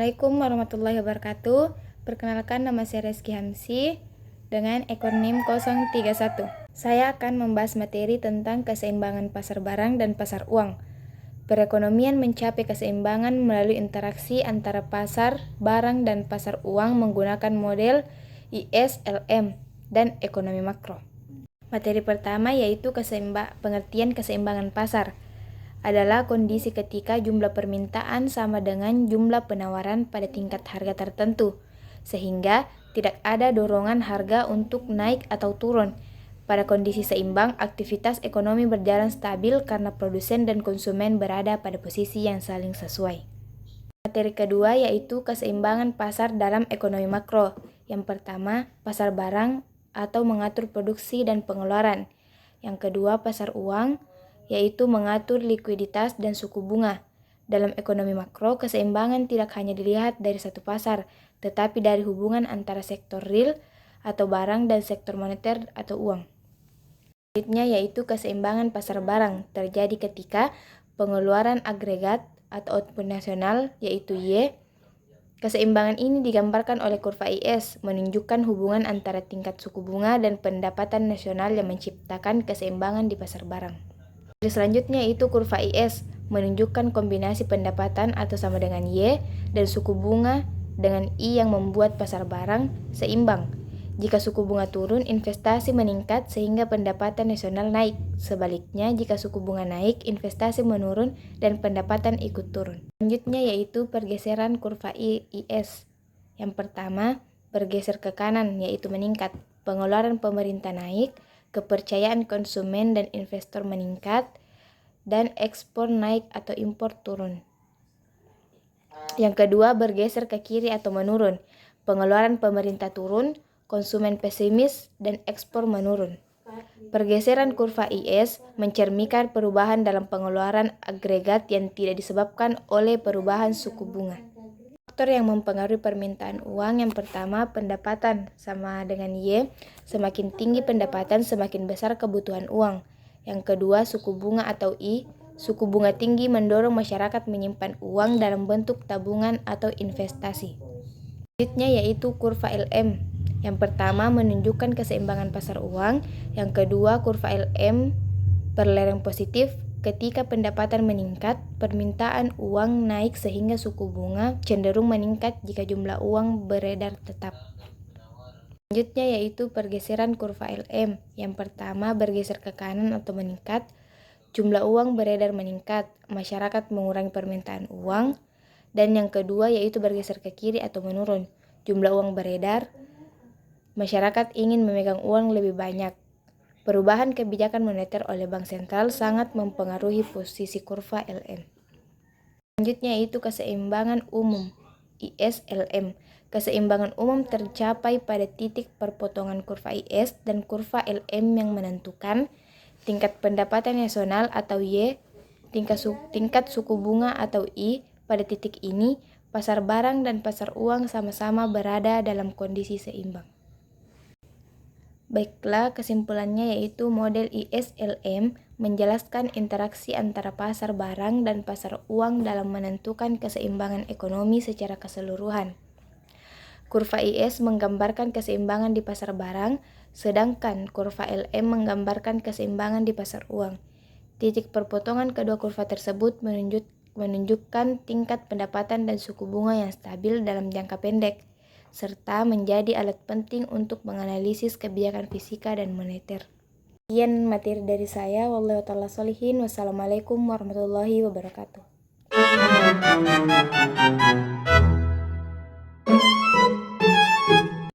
Assalamualaikum warahmatullahi wabarakatuh. Perkenalkan, nama saya Reski Hamsi dengan ekonim 031. Saya akan membahas materi tentang keseimbangan pasar barang dan pasar uang. Perekonomian mencapai keseimbangan melalui interaksi antara pasar barang dan pasar uang menggunakan model ISLM dan ekonomi makro. Materi pertama yaitu pengertian keseimbangan pasar adalah kondisi ketika jumlah permintaan sama dengan jumlah penawaran pada tingkat harga tertentu, sehingga tidak ada dorongan harga untuk naik atau turun. Pada kondisi seimbang, aktivitas ekonomi berjalan stabil karena produsen dan konsumen berada pada posisi yang saling sesuai. Materi kedua yaitu keseimbangan pasar dalam ekonomi makro. Yang pertama, pasar barang atau mengatur produksi dan pengeluaran. Yang kedua, pasar uang, yaitu mengatur likuiditas dan suku bunga. Dalam ekonomi makro, keseimbangan tidak hanya dilihat dari satu pasar, tetapi dari hubungan antara sektor real atau barang dan sektor moneter atau uang. Selanjutnya yaitu keseimbangan pasar barang terjadi ketika pengeluaran agregat atau output nasional yaitu Y. Keseimbangan ini digambarkan oleh kurva IS, menunjukkan hubungan antara tingkat suku bunga dan pendapatan nasional yang menciptakan keseimbangan di pasar barang. Selanjutnya itu kurva IS menunjukkan kombinasi pendapatan atau sama dengan Y dan suku bunga dengan I yang membuat pasar barang seimbang. Jika suku bunga turun, investasi meningkat sehingga pendapatan nasional naik. Sebaliknya, jika suku bunga naik, investasi menurun dan pendapatan ikut turun. Selanjutnya yaitu pergeseran kurva IS. Yang pertama, bergeser ke kanan yaitu meningkat. Pengeluaran pemerintah naik, kepercayaan konsumen dan investor meningkat, dan ekspor naik atau impor turun. Yang kedua, bergeser ke kiri atau menurun. Pengeluaran pemerintah turun, konsumen pesimis, dan ekspor menurun. Pergeseran kurva IS mencerminkan perubahan dalam pengeluaran agregat yang tidak disebabkan oleh perubahan suku bunga. Faktor yang mempengaruhi permintaan uang yang pertama, pendapatan sama dengan Y. Semakin tinggi pendapatan, semakin besar kebutuhan uang. Yang kedua, suku bunga atau I. Suku bunga tinggi mendorong masyarakat menyimpan uang dalam bentuk tabungan atau investasi. Selanjutnya yaitu kurva LM. Yang pertama menunjukkan keseimbangan pasar uang. Yang kedua, kurva LM berlereng positif. Ketika pendapatan meningkat, permintaan uang naik sehingga suku bunga cenderung meningkat jika jumlah uang beredar tetap. Selanjutnya yaitu pergeseran kurva LM. Yang pertama bergeser ke kanan atau meningkat, jumlah uang beredar meningkat, masyarakat mengurangi permintaan uang. Dan yang kedua yaitu bergeser ke kiri atau menurun, jumlah uang beredar, masyarakat ingin memegang uang lebih banyak. Perubahan kebijakan moneter oleh Bank Sentral sangat mempengaruhi posisi kurva LM. Selanjutnya itu keseimbangan umum ISLM. Keseimbangan umum tercapai pada titik perpotongan kurva IS dan kurva LM yang menentukan tingkat pendapatan nasional atau Y, tingkat suku bunga atau I. Pada titik ini, pasar barang dan pasar uang sama-sama berada dalam kondisi seimbang. Baiklah, kesimpulannya yaitu model ISLM menjelaskan interaksi antara pasar barang dan pasar uang dalam menentukan keseimbangan ekonomi secara keseluruhan. Kurva IS menggambarkan keseimbangan di pasar barang, sedangkan kurva LM menggambarkan keseimbangan di pasar uang. Titik perpotongan kedua kurva tersebut menunjukkan tingkat pendapatan dan suku bunga yang stabil dalam jangka pendek, serta menjadi alat penting untuk menganalisis kebijakan fisika dan moneter. Sekian materi dari saya. Wallahu ta'ala sholihin. Wassalamualaikum warahmatullahi wabarakatuh.